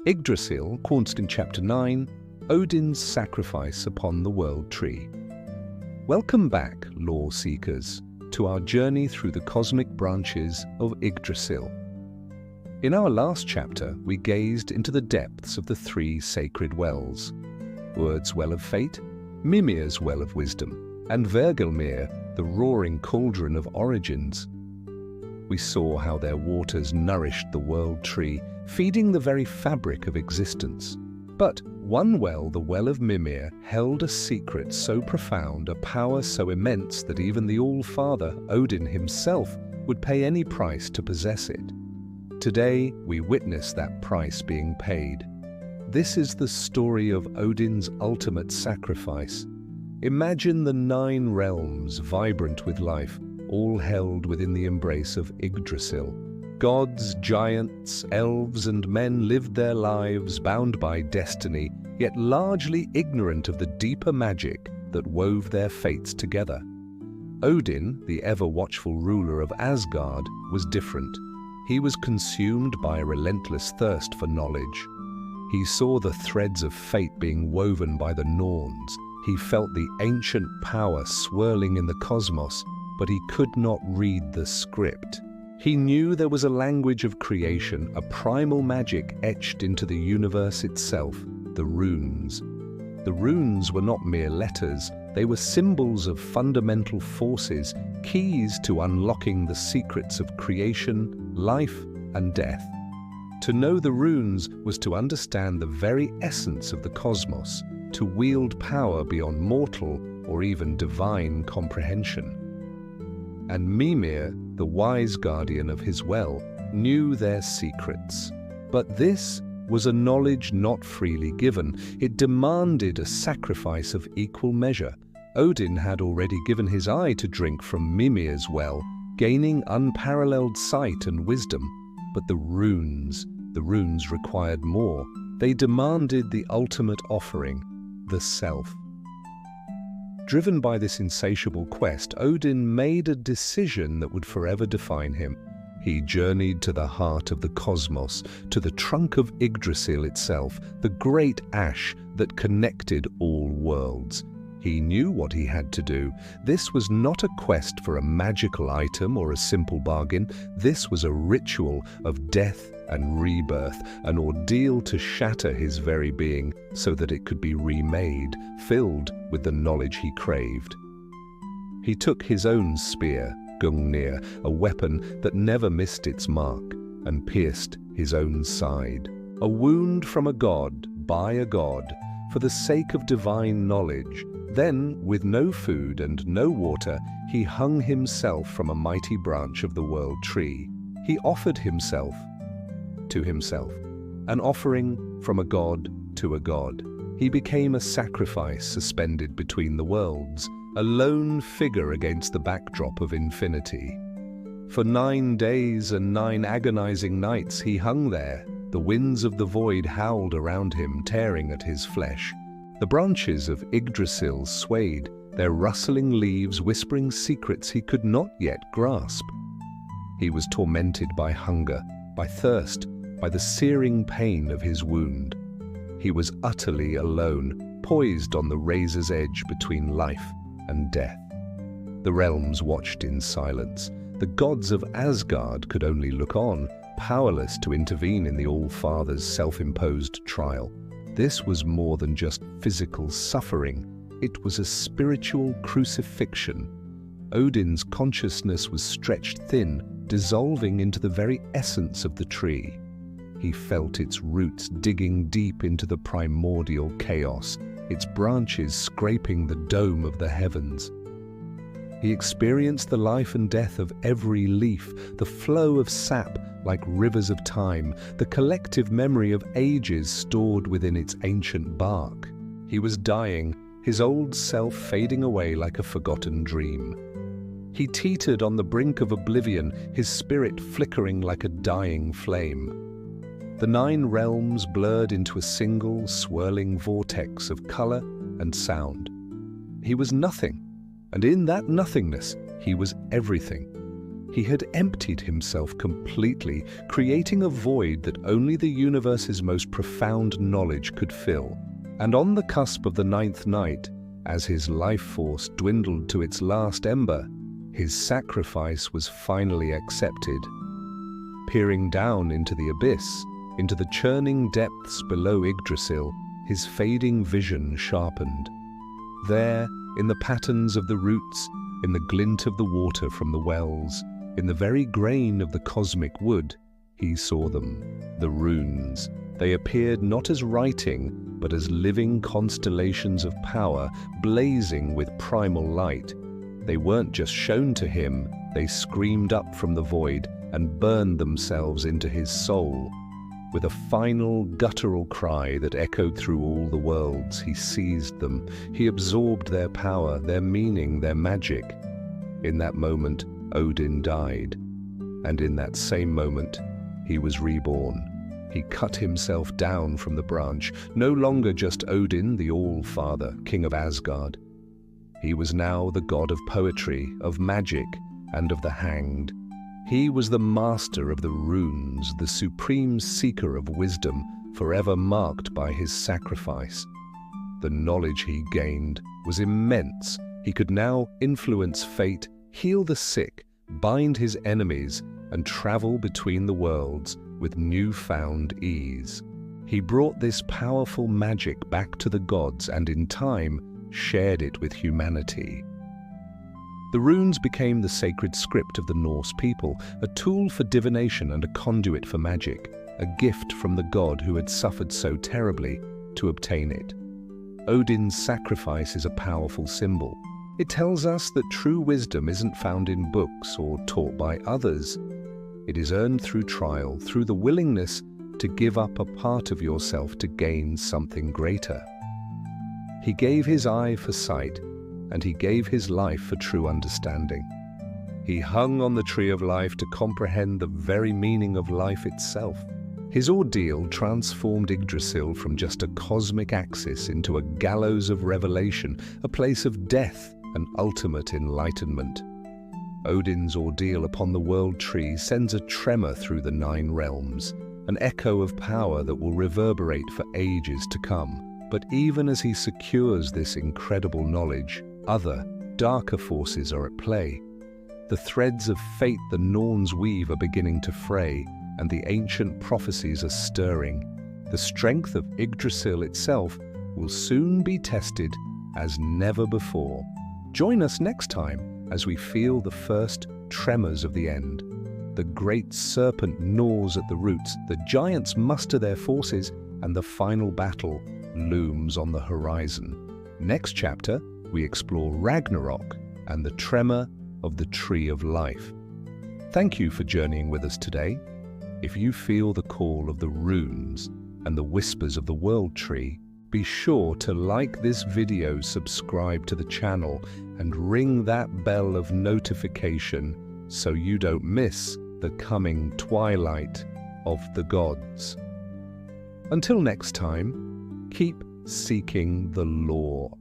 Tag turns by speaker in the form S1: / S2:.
S1: Yggdrasil, quoted in chapter 9, Odin's sacrifice upon the world tree. Welcome back, lore seekers, to our journey through the cosmic branches of Yggdrasil. In our last chapter, we gazed into the depths of the three sacred wells: Urd's well of fate, Mimir's well of wisdom, and Hvergelmir, the roaring cauldron of origins. We saw how their waters nourished the world tree, feeding the very fabric of existence. But one well, the well of Mimir, held a secret so profound, a power so immense that even the All-Father, Odin himself, would pay any price to possess it. Today, we witness that price being paid. This is the story of Odin's ultimate sacrifice. Imagine the 9 realms vibrant with life, all held within the embrace of Yggdrasil. Gods, giants, elves, and men lived their lives bound by destiny, yet largely ignorant of the deeper magic that wove their fates together. Odin, the ever-watchful ruler of Asgard, was different. He was consumed by a relentless thirst for knowledge. He saw the threads of fate being woven by the Norns. He felt the ancient power swirling in the cosmos, but he could not read the script. He knew there was a language of creation, a primal magic etched into the universe itself, the runes. The runes were not mere letters, they were symbols of fundamental forces, keys to unlocking the secrets of creation, life, and death. To know the runes was to understand the very essence of the cosmos, to wield power beyond mortal or even divine comprehension. And Mimir, the wise guardian of his well, knew their secrets. But this was a knowledge not freely given. It demanded a sacrifice of equal measure. Odin had already given his eye to drink from Mimir's well, gaining unparalleled sight and wisdom. But the runes required more. They demanded the ultimate offering, the self. Driven by this insatiable quest, Odin made a decision that would forever define him. He journeyed to the heart of the cosmos, to the trunk of Yggdrasil itself, the great ash that connected all worlds. He knew what he had to do. This was not a quest for a magical item or a simple bargain. This was a ritual of death and rebirth, an ordeal to shatter his very being so that it could be remade, filled with the knowledge he craved. He took his own spear, Gungnir, a weapon that never missed its mark, and pierced his own side. A wound from a god, by a god, for the sake of divine knowledge. Then, with no food and no water, he hung himself from a mighty branch of the world tree. He offered himself to himself, an offering from a god to a god. He became a sacrifice suspended between the worlds, a lone figure against the backdrop of infinity. For 9 days and 9 agonizing nights he hung there. The winds of the void howled around him, tearing at his flesh. The branches of Yggdrasil swayed, their rustling leaves whispering secrets he could not yet grasp. He was tormented by hunger, by thirst, by the searing pain of his wound. He was utterly alone, poised on the razor's edge between life and death. The realms watched in silence. The gods of Asgard could only look on, powerless to intervene in the All-Father's self-imposed trial. This was more than just physical suffering. It was a spiritual crucifixion. Odin's consciousness was stretched thin, dissolving into the very essence of the tree. He felt its roots digging deep into the primordial chaos, its branches scraping the dome of the heavens. He experienced the life and death of every leaf, the flow of sap like rivers of time, the collective memory of ages stored within its ancient bark. He was dying, his old self fading away like a forgotten dream. He teetered on the brink of oblivion, his spirit flickering like a dying flame. The 9 realms blurred into a single, swirling vortex of color and sound. He was nothing, and in that nothingness, he was everything. He had emptied himself completely, creating a void that only the universe's most profound knowledge could fill. And on the cusp of the ninth night, as his life force dwindled to its last ember, his sacrifice was finally accepted. Peering down into the abyss, into the churning depths below Yggdrasil, his fading vision sharpened. There, in the patterns of the roots, in the glint of the water from the wells, in the very grain of the cosmic wood, he saw them, the runes. They appeared not as writing, but as living constellations of power, blazing with primal light. They weren't just shown to him, they screamed up from the void and burned themselves into his soul. With a final guttural cry that echoed through all the worlds, he seized them. He absorbed their power, their meaning, their magic. In that moment, Odin died, and in that same moment, he was reborn. He cut himself down from the branch, no longer just Odin, the All-Father, king of Asgard. He was now the god of poetry, of magic, and of the hanged. He was the master of the runes, the supreme seeker of wisdom, forever marked by his sacrifice. The knowledge he gained was immense. He could now influence fate, heal the sick, bind his enemies, and travel between the worlds with newfound ease. He brought this powerful magic back to the gods and, in time, shared it with humanity. The runes became the sacred script of the Norse people, a tool for divination and a conduit for magic, a gift from the god who had suffered so terribly to obtain it. Odin's sacrifice is a powerful symbol. It tells us that true wisdom isn't found in books or taught by others. It is earned through trial, through the willingness to give up a part of yourself to gain something greater. He gave his eye for sight, and he gave his life for true understanding. He hung on the tree of life to comprehend the very meaning of life itself. His ordeal transformed Yggdrasil from just a cosmic axis into a gallows of revelation, a place of death and ultimate enlightenment. Odin's ordeal upon the world tree sends a tremor through the 9 realms, an echo of power that will reverberate for ages to come. But even as he secures this incredible knowledge, other, darker forces are at play. The threads of fate the Norns weave are beginning to fray, and the ancient prophecies are stirring. The strength of Yggdrasil itself will soon be tested as never before. Join us next time as we feel the first tremors of the end. The great serpent gnaws at the roots, the giants muster their forces, and the final battle looms on the horizon. Next chapter, we explore Ragnarok and the tremor of the Tree of Life. Thank you for journeying with us today. If you feel the call of the runes and the whispers of the World Tree, be sure to like this video, subscribe to the channel, and ring that bell of notification so you don't miss the coming twilight of the gods. Until next time, keep seeking the lore.